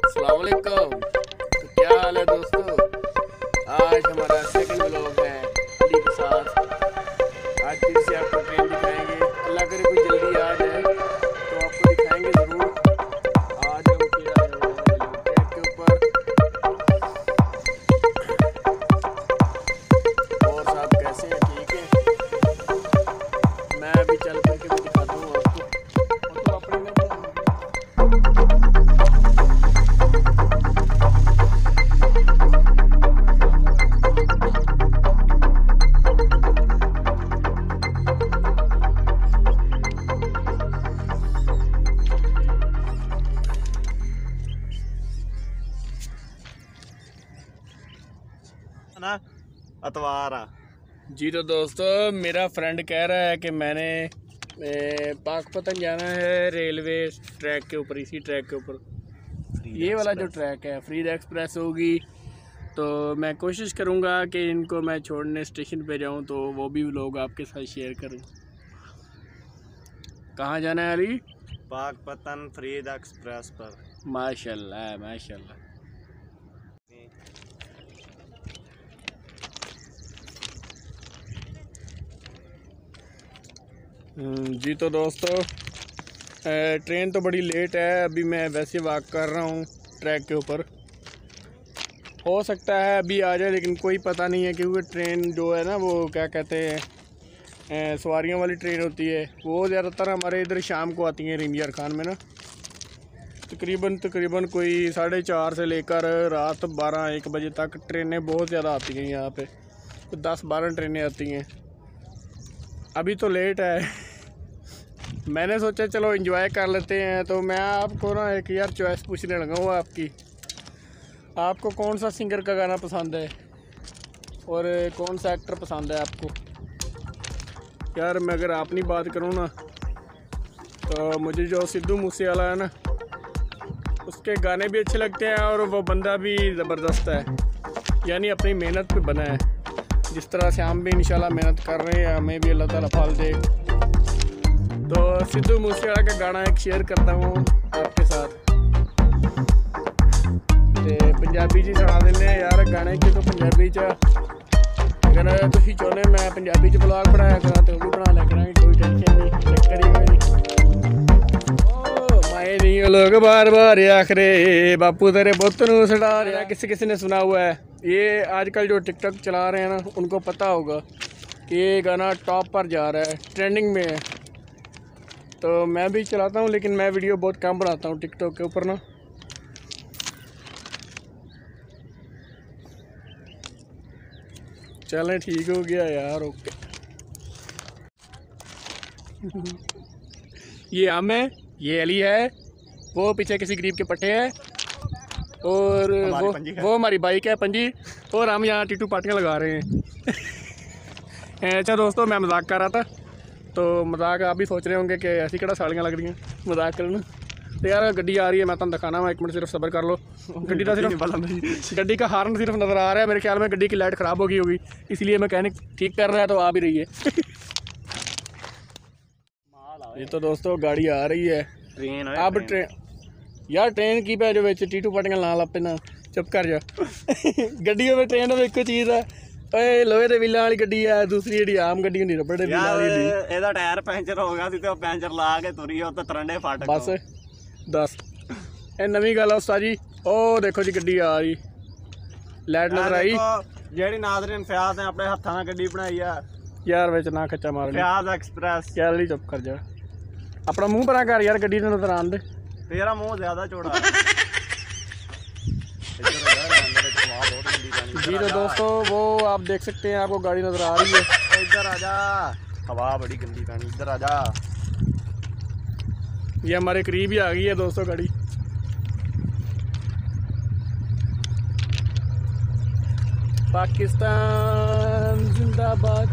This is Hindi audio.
अस्सलाम वालेकुम। तो क्या हाल है दोस्तों? आज हमारा सेकंड व्लॉग है अली के साथ। आज फिर से आपको ट्रेन दिखाएंगे। अल्लाह करे कोई जल्दी आ जाए तो आपको दिखाएंगे ज़रूर। आज हम फिर आए हुए हैं ट्रैक के ऊपर। और साहब कैसे हैं? ठीक है। मैं अभी चल करके भी दिखाता हूँ आपको। तो अपने में ना अतवार जी। तो दोस्तों मेरा फ्रेंड कह रहा है कि मैंने पाकपतन जाना है रेलवे ट्रैक के ऊपर, इसी ट्रैक के ऊपर। ये वाला जो ट्रैक है फरीद एक्सप्रेस होगी। तो मैं कोशिश करूँगा कि इनको मैं छोड़ने स्टेशन पे जाऊँ तो वो भी लोग आपके साथ शेयर करूँ। कहाँ जाना है अली? पाकपतन फरीद एक्सप्रेस पर। माशाल्लाह माशाल्लाह। जी तो दोस्तों ट्रेन तो बड़ी लेट है। अभी मैं वैसे वॉक कर रहा हूँ ट्रैक के ऊपर। हो सकता है अभी आ जाए लेकिन कोई पता नहीं है, क्योंकि ट्रेन जो है ना वो क्या कहते हैं सवारियों वाली ट्रेन होती है। वो ज़्यादातर हमारे इधर शाम को आती हैं रिमियर खान में ना। तकरीबन कोई 4:30 से लेकर रात 12-1 बजे तक ट्रेनें बहुत ज़्यादा आती हैं यहाँ पे। 10-12 ट्रेनें आती हैं। अभी तो लेट है। मैंने सोचा चलो एंजॉय कर लेते हैं। तो मैं आपको ना एक यार चॉइस पूछने लगा हूँ आपकी। आपको कौन सा सिंगर का गाना पसंद है और कौन सा एक्टर पसंद है आपको? यार मैं अगर अपनी बात करूँ ना तो मुझे जो सिद्धू मूसेवाला है ना उसके गाने भी अच्छे लगते हैं और वो बंदा भी ज़बरदस्त है, यानी अपनी मेहनत पे बना है। जिस तरह से हम भी इंशाल्लाह मेहनत कर रहे हैं, हमें भी अल्लाह ताला फल दे। तो सिद्धू मूसेवाला का गाना एक शेयर करता हूँ आपके साथ। ते पंजाबी जी सुना देने यार गाने की। तो पंजाबी च अगर तुम चाहते मैं पंजाबी च ब्लॉग बनाया करा तो भी बना लिया करा, कोई टेंशन नहीं, चक्कर ही कोई नहीं। माए नहीं लोग बार बार आखरे बापू तेरे पुत्त नूं सड़ा रहा। किसी ने सुना हुआ है। ये आजकल जो टिकटॉक चला रहे हैं ना उनको पता होगा कि ये गाना टॉप पर जा रहा है, ट्रेंडिंग में है। तो मैं भी चलाता हूँ लेकिन मैं वीडियो बहुत कम बनाता हूँ टिकटॉक के ऊपर ना। चलें ठीक हो गया यार, ओके। ये हम है, ये अली है, वो पीछे किसी गरीब के पट्टे है और वो हमारी बाइक है पंजी, और हम यहाँ टीटू पार्टियाँ लगा रहे हैं। अच्छा दोस्तों मैं मजाक कर रहा था। तो मजाक आप भी सोच रहे होंगे कि ऐसी कड़ा साड़ियाँ लग रही हैं मजाक करना। तो यार गड्डी आ रही है, मैं तुम दिखाना वा, 1 मिनट सिर्फ सब्र कर लो। गड्डी का सिर्फ गड्डी का हार्न सिर्फ नज़र आ रहा है। मेरे ख्याल में गड्डी की लाइट ख़राब हो गई होगी, इसलिए मैकेनिक ठीक कर रहा है। तो आ भी रही है। ये तो दोस्तों गाड़ी आ रही है ट्रेन। अब ट्रेन यार ट्रेन की पे जो टीटू पाटियां ला ला पे ना, चुप कर जा। गड्डियों में ट्रेन में एक चीज़ है, ओए लोहे दे विल्लां वाली गड्डी है, दूसरी जी आम गड्डी होंदी रबड़ दे विल्लां वाली। ਇਹਦਾ ਟਾਇਰ ਪੈਂਚਰ ਹੋ ਗਿਆ ਸੀ ਤੇ ਉਹ ਪੈਂਚਰ ਲਾ ਕੇ ਤੁਰੀ ਉਹ ਤੇ ਤਰੰਡੇ ਫਟ ਗਏ। बस दस ਇਹ ਨਵੀਂ ਗੱਲ ਆ ਉਸਤਾਦ ਜੀ। ਉਹ ਦੇਖੋ ਜੀ ਗੱਡੀ ਆ ਰਹੀ, ਲਾਈਟ ਨਜ਼ਰ ਆਈ। ਜਿਹੜੀ ਨਾਜ਼ਰੀਨ ਫਿਆਜ਼ ਨੇ ਆਪਣੇ ਹੱਥਾਂ ਨਾਲ ਗੱਡੀ ਬਣਾਈ ਆ ਯਾਰ ਵਿੱਚ ਨਾ ਖੱਚਾ ਮਾਰ ਲਈ। ਫਿਆਜ਼ ਐਕਸਪ੍ਰੈਸ। ਚੱਲ ਲਈ ਚੁੱਪ ਕਰ ਜਾ, अपना मुंह परा कर यार, गड्डी नजर आन दे। तेरा मुंह ज्यादा चौड़ा है। जी तो दोस्तों वो आप देख सकते हैं, आपको गाड़ी नजर आ रही है। इधर आजा, हवा बड़ी गंदी पानी, इधर आजा। ये हमारे करीब ही आ गई है दोस्तों गाड़ी। पाकिस्तान जिंदाबाद।